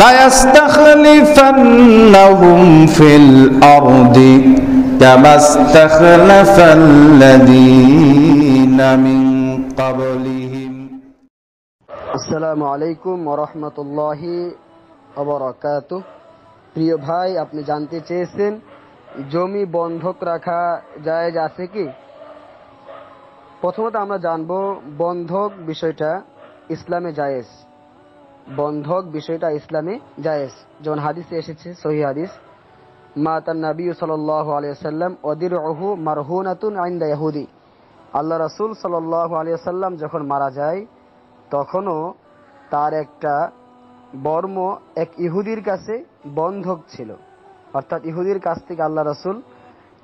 লায়াস্তাখলিফান্নাহুম feel আরদি কামা ইস্তাখলাফাল্লাযীনা মিন ক্বাবলিহিম। আসসালামু আলাইকুম ওয়া রাহমাতুল্লাহি ওয়া বারাকাতুহু। প্রিয় ভাই, আপনি জানতে চেয়েছেন জমি বন্ধক রাখা জায়েজ আছে কি? প্রথমত আমরা জানব বন্ধক বিষয়টা ইসলামে জায়েজ। বন্ধক বিষয়টা ইসলামে জায়েজ। যেমন হাদিসে এসেছে, সহিহ হাদিস, মাতান নবী সাল্লাল্লাহু আলাইহি ওয়াসাল্লাম ওয়াদিরউহু মারহুনাতুন ইনদা ইহুদি। আল্লাহ রাসূল সাল্লাল্লাহু আলাইহি ওয়াসাল্লাম যখন মারা যায় তখনও তার একটা বর্ম এক ইহুদির কাছে বন্ধক ছিল। অর্থাৎ ইহুদির কাছ থেকে আল্লাহ রাসূল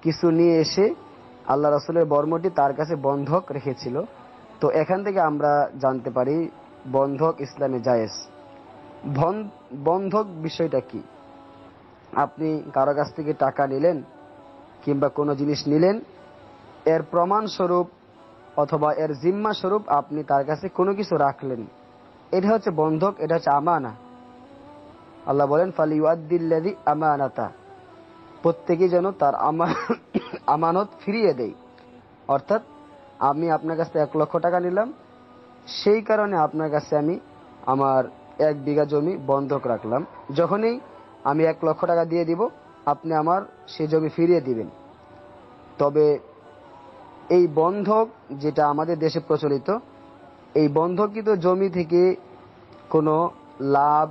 কিছু নিয়ে এসে আল্লাহ রাসূলের বর্মটি তার কাছে বন্ধক রেখেছিল। তো এখান থেকে আমরা জানতে পারি বন্ধক ইসলামে জায়েজ। বন্ধক বিষয়টা কি? আপনি কারো কাছ থেকে টাকা নিলেন কিংবা কোনো জিনিস নিলেন, এর প্রমাণস্বরূপ অথবা এর জিম্মা স্বরূপ আপনি তার কাছে কোনো কিছু রাখলেন, এটা হচ্ছে বন্ধক, এটা হচ্ছে আমানা। আল্লাহ বলেন ফালিউআদ্দিল্লাযী আমানাতা, প্রত্যেকেই যেন তার আমানত ফিরিয়ে দেয়। অর্থাৎ আমি আপনার কাছে 1 লক্ষ টাকা নিলাম, সেই কারণে আপনার কাছে আমি আমার 1 বিঘা জমি বন্ধক রাখলাম। যখনই আমি 1 লক্ষ টাকা দিয়ে দিব, আপনি আমার সেই জমি ফিরিয়ে দিবেন। তবে এই বন্ধক যেটা আমাদের দেশে প্রচলিত, এই বন্ধককৃত জমি থেকে কোনো লাভ,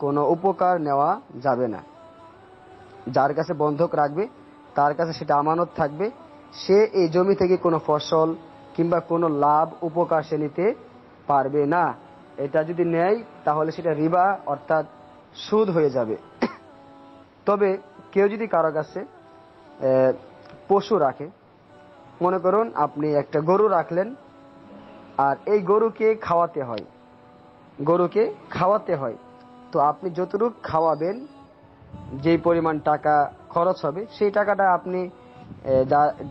কোনো উপকার নেওয়া যাবে না। যার কাছে বন্ধক রাখবে তার কাছে সেটা আমানত থাকবে, সে এই জমি থেকে কোনো ফসল কিংবা কোনো লাভ উপকার সে নিতে পারবে না। এটা যদি নেয় তাহলে সেটা রিবা অর্থাৎ সুদ হয়ে যাবে। তবে কেউ যদি কারো কাছে পশু রাখে, মনে করুন আপনি একটা গরু রাখলেন, আর এই গরুকে খাওয়াতে হয়, তো আপনি যতটুকু খাওয়াবেন, যেই পরিমাণ টাকা খরচ হবে, সেই টাকাটা আপনি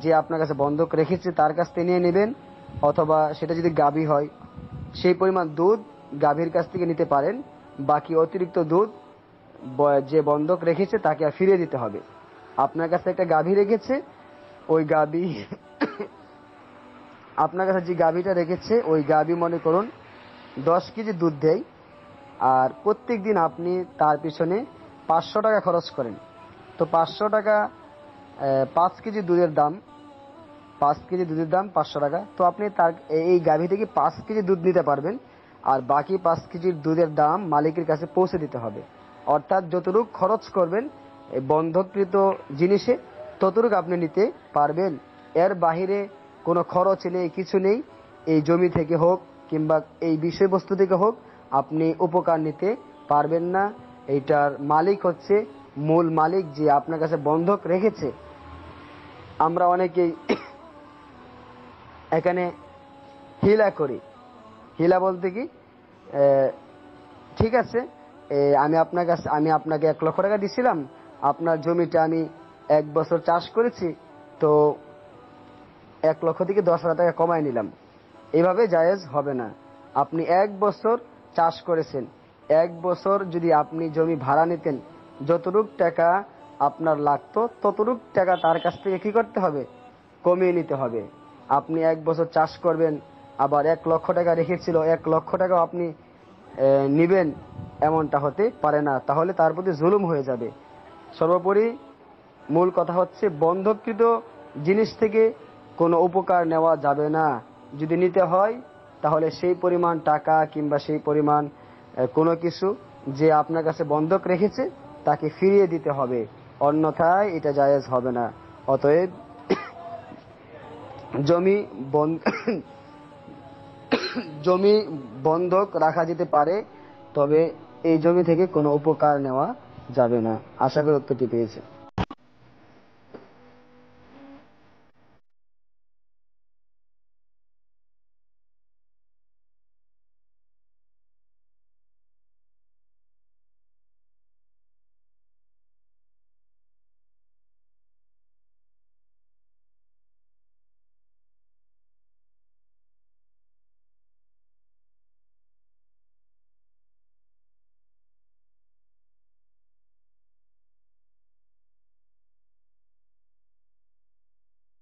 যে আপনার কাছে বন্ধক রেখেছে তার কাছ থেকে নিয়ে নেবেন, অথবা সেটা যদি গাভী হয় সেই পরিমাণ দুধ গাভীর কাছ থেকে নিতে পারেন। বাকি অতিরিক্ত দুধ যে বন্ধক রেখেছে তাকে ফিরিয়ে দিতে হবে। আপনার কাছে একটা গাভী রেখেছে, ওই গাভী আপনার কাছে যে গাভীটা রেখেছে ওই গাভী মনে করুন 10 কেজি দুধ দেয়, আর প্রত্যেক দিন আপনি তার পিছনে 500 টাকা খরচ করেন। তো 500 টাকা, 5 কেজি দুধের দাম 500 টাকা। তো আপনি তার এই গাভী থেকে 5 কেজি দুধ নিতে পারবেন, আর বাকি 5 কেজির দুধের দাম মালিকের কাছে পৌঁছে দিতে হবে। অর্থাৎ যতটুকু খরচ করবেন এই বন্ধককৃত জিনিসে, ততটুকু আপনি নিতে পারবেন। এর বাহিরে কোনো খরচ নেই, কিছু নেই। এই জমি থেকে হোক কিংবা এই বিষয়বস্তু থেকে হোক আপনি উপকার নিতে পারবেন না। এইটার মালিক হচ্ছে মূল মালিক, যে আপনার কাছে বন্ধক রেখেছে। আমরা অনেকেই এখানে হিলা করি। হিলা বলতে কি, ঠিক আছে, আমি আপনাকে 1 লক্ষ টাকা দিছিলাম, আপনার জমিটা আমি 1 বছর চাষ করেছি, তো 1 লক্ষ থেকে 10,000 টাকা কমায় নিলাম। এভাবে জায়েজ হবে না। আপনি 1 বছর চাষ করেছেন, 1 বছর যদি আপনি জমি ভাড়া নিতেন, যতটুকু টাকা আপনার লাগতো ততটুকু টাকা তার কাছ থেকে কি করতে হবে, কমিয়ে নিতে হবে। আপনি 1 বছর চাষ করবেন, আবার 1 লক্ষ টাকা রেখেছিল, 1 লক্ষ টাকাও আপনি নিবেন, এমনটা হতে পারে না, তাহলে তার প্রতি জুলুম হয়ে যাবে। সর্বোপরি মূল কথা হচ্ছে বন্ধককৃত জিনিস থেকে কোনো উপকার নেওয়া যাবে না। যদি নিতে হয় তাহলে সেই পরিমাণ টাকা কিংবা সেই পরিমাণ কোনো কিছু যে আপনার কাছে বন্ধক রেখেছে তাকে ফিরিয়ে দিতে হবে, অন্যথায় এটা জায়েজ হবে না। অতএব জমি বন্ধক রাখা যেতে পারে, তবে এই জমি থেকে কোনো উপকার নেওয়া যাবে না। আশা করি উত্তরটি পেয়েছে।